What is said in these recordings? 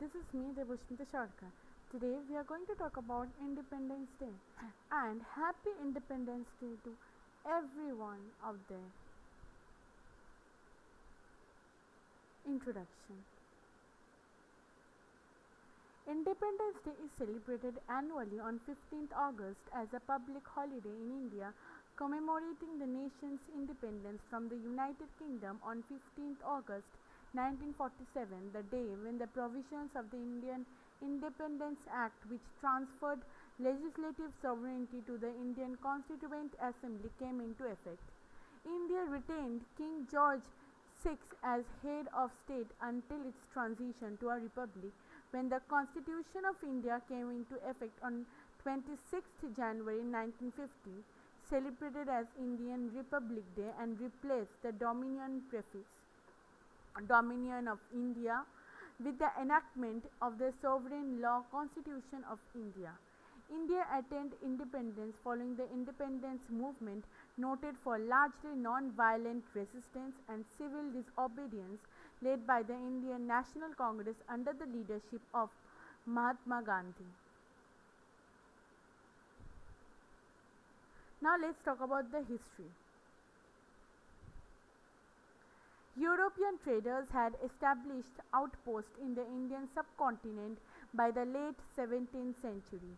this is me, Debosmita Sarkar. Today we are going to talk about Independence Day and Happy Independence Day to everyone out there. Introduction. Independence Day is celebrated annually on 15th August as a public holiday in India, commemorating the nation's independence from the United Kingdom on 15th August 1947, the day when the provisions of the Indian Independence Act, which transferred legislative sovereignty to the Indian Constituent Assembly, came into effect. India retained King George VI as head of state until its transition to a republic, when the Constitution of India came into effect on 26th January 1950, celebrated as Indian Republic Day, and replaced the Dominion of India with the enactment of the Sovereign Law Constitution of India. India attained independence following the independence movement, noted for largely non-violent resistance and civil disobedience, led by the Indian National Congress under the leadership of Mahatma Gandhi. Now let's talk about the history. European traders had established outposts in the Indian subcontinent by the late 17th century.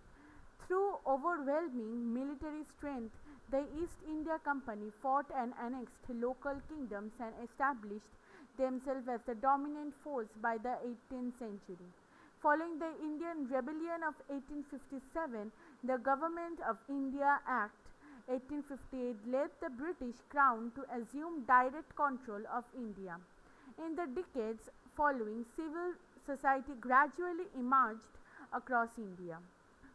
Through overwhelming military strength, the East India Company fought and annexed local kingdoms and established themselves as the dominant force by the 18th century. Following the Indian Rebellion of 1857, the Government of India Act 1858 led the British Crown to assume direct control of India. In the decades following, civil society gradually emerged across India.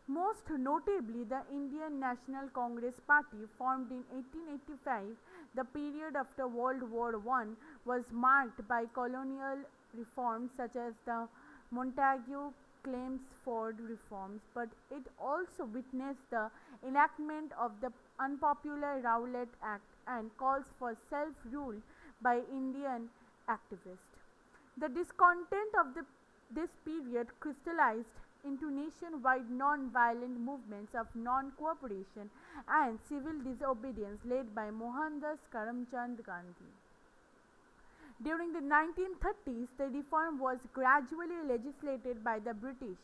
Most notably, the Indian National Congress Party, formed in 1885, the period after World War I, was marked by colonial reforms such as the Montagu-Chelmsford reforms, but it also witnessed the enactment of the unpopular Rowlatt Act and calls for self-rule by Indian activists. The discontent of this period crystallized into nationwide non-violent movements of non-cooperation and civil disobedience led by Mohandas Karamchand Gandhi. During the 1930s, the reform was gradually legislated by the British.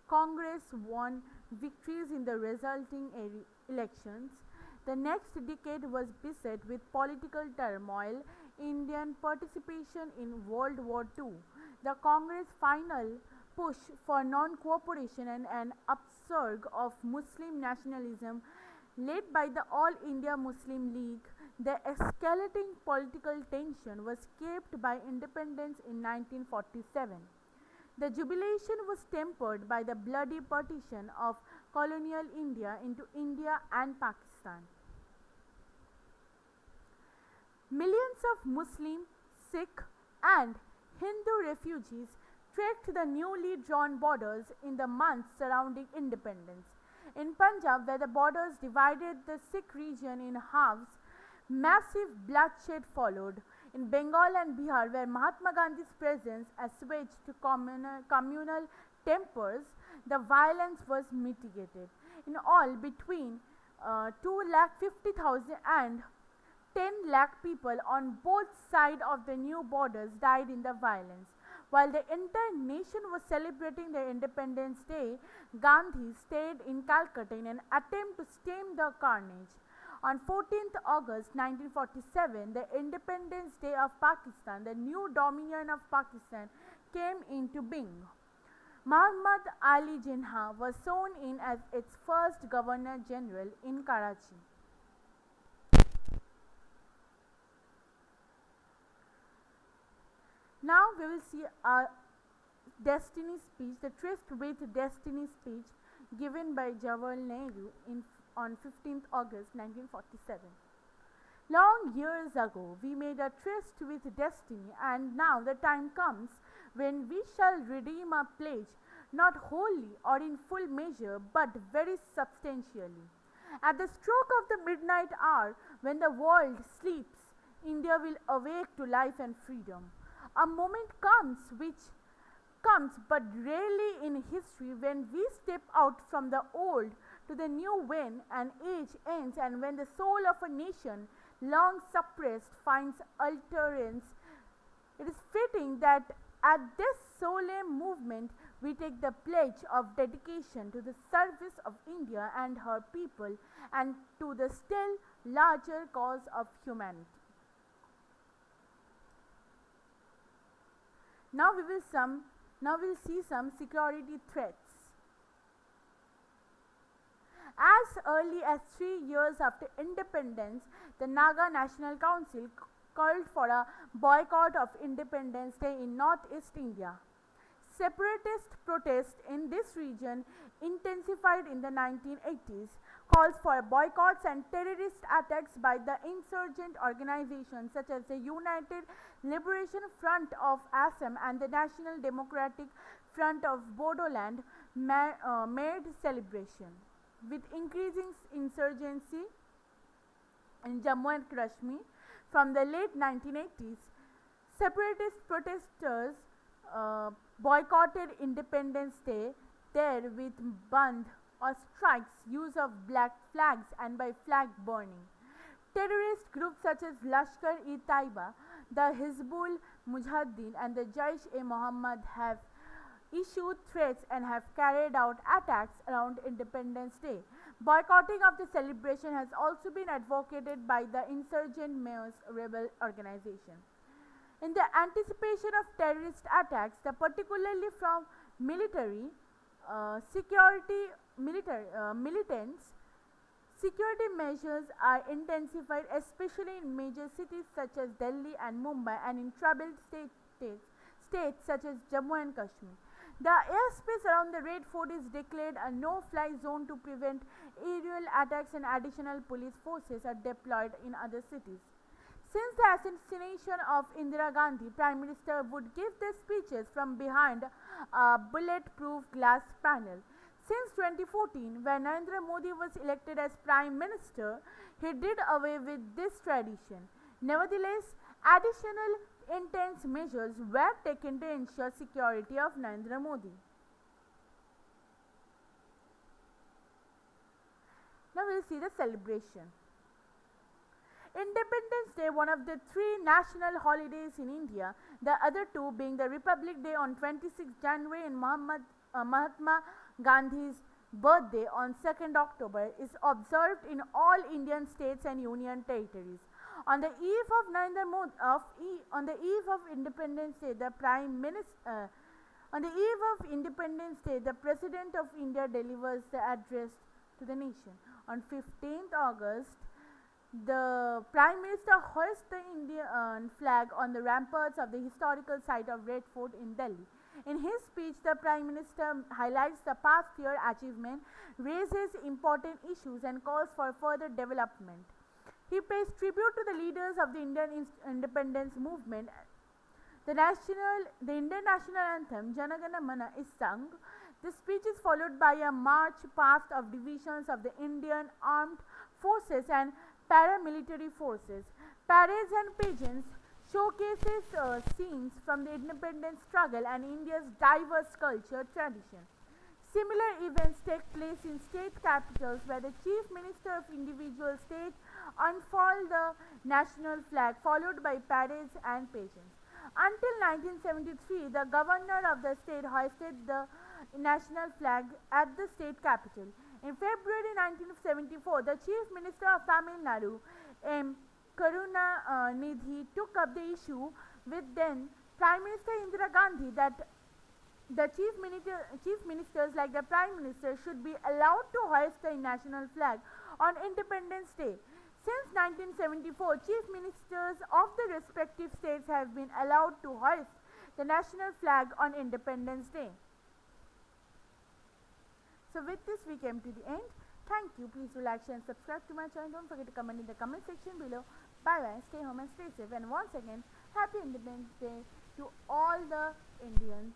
Congress won victories in the resulting elections. The next decade was beset with political turmoil, Indian participation in World War II, the Congress' final push for non-cooperation, and an upsurge of Muslim nationalism led by the All India Muslim League. The escalating political tension was capped by independence in 1947. The jubilation was tempered by the bloody partition of colonial India into India and Pakistan. Millions of Muslim, Sikh, and Hindu refugees trekked the newly drawn borders in the months surrounding independence. In Punjab, where the borders divided the Sikh region in halves, massive bloodshed followed. In Bengal and Bihar, where Mahatma Gandhi's presence assuaged communal tempers, the violence was mitigated. In all, between 2,50,000 and 10 lakh people on both sides of the new borders died in the violence. While the entire nation was celebrating their Independence Day, Gandhi stayed in Calcutta in an attempt to stem the carnage. On 14th August 1947, the Independence Day of Pakistan, the new Dominion of Pakistan, came into being. Muhammad Ali Jinnah was sworn in as its first Governor General in Karachi. Now we will see a destiny speech, the Tryst with Destiny speech given by Jawaharlal Nehru on 15th August 1947. Long years ago, we made a tryst with destiny, and now the time comes when we shall redeem our pledge, not wholly or in full measure, but very substantially. At the stroke of the midnight hour, when the world sleeps, India will awake to life and freedom. A moment comes which comes but rarely in history. When we step out from the old to the new, when an age ends and when the soul of a nation long suppressed finds utterance, it is fitting that at this solemn movement we take the pledge of dedication to the service of India and her people and to the still larger cause of humanity. Now we'll see some security threats. As early as 3 years after independence, the Naga National Council called for a boycott of Independence Day in Northeast India. Separatist protests in this region intensified in the 1980s. Calls for boycotts and terrorist attacks by the insurgent organizations such as the United Liberation Front of Assam and the National Democratic Front of Bodoland made celebration. With increasing insurgency in Jammu and Kashmir from the late 1980s, separatist protesters boycotted Independence Day there with bandh or strikes, use of black flags and by flag burning. Terrorist groups such as Lashkar-e-Taiba, the Hizbul Mujahideen and the Jaish-e-Mohammed have issued threats and have carried out attacks around Independence Day. Boycotting of the celebration has also been advocated by the insurgent Maoist rebel organization. In the anticipation of terrorist attacks, particularly from militants, security measures are intensified, especially in major cities such as Delhi and Mumbai and in troubled states such as Jammu and Kashmir. The airspace around the Red Fort is declared a no-fly zone to prevent aerial attacks, and additional police forces are deployed in other cities. Since the assassination of Indira Gandhi, Prime Minister would give their speeches from behind a bulletproof glass panel. Since 2014, when Narendra Modi was elected as Prime Minister, he did away with this tradition. Nevertheless, additional intense measures were taken to ensure security of Narendra Modi. Now we will see the celebration. Independence Day, one of the 3 national holidays in India, the other 2 being the Republic Day on 26 January and Mahatma Gandhi's birthday on 2nd October, is observed in all Indian states and union territories. On the eve of Independence Day, the President of India delivers the address to the nation. On 15th August, the Prime Minister hoists the Indian flag on the ramparts of the historical site of Red Fort in Delhi. In his speech, the Prime Minister highlights the past year achievement, raises important issues and calls for further development. He pays tribute to the leaders of the Indian independence movement. The Indian national anthem Jana Gana Mana is sung. The speech is followed by a march past of divisions of the Indian armed forces and paramilitary forces. Parades and pageants showcases scenes from the independence struggle and India's diverse culture tradition. Similar events take place in state capitals where the Chief Minister of individual states unfurl the national flag, followed by parades and pageants. Until 1973, the governor of the state hoisted the national flag at the state capital. In February 1974, the Chief Minister of Tamil Nadu, M. Karunanidhi, took up the issue with then Prime Minister Indira Gandhi that the chief ministers like the Prime Minister should be allowed to hoist the national flag on Independence Day. Since 1974, chief ministers of the respective states have been allowed to hoist the national flag on Independence Day. So with this we came to the end. Thank you. Please do like, share and subscribe to my channel. Don't forget to comment in the comment section below. Bye bye. Stay home and stay safe. And once again, Happy Independence Day to all the Indians.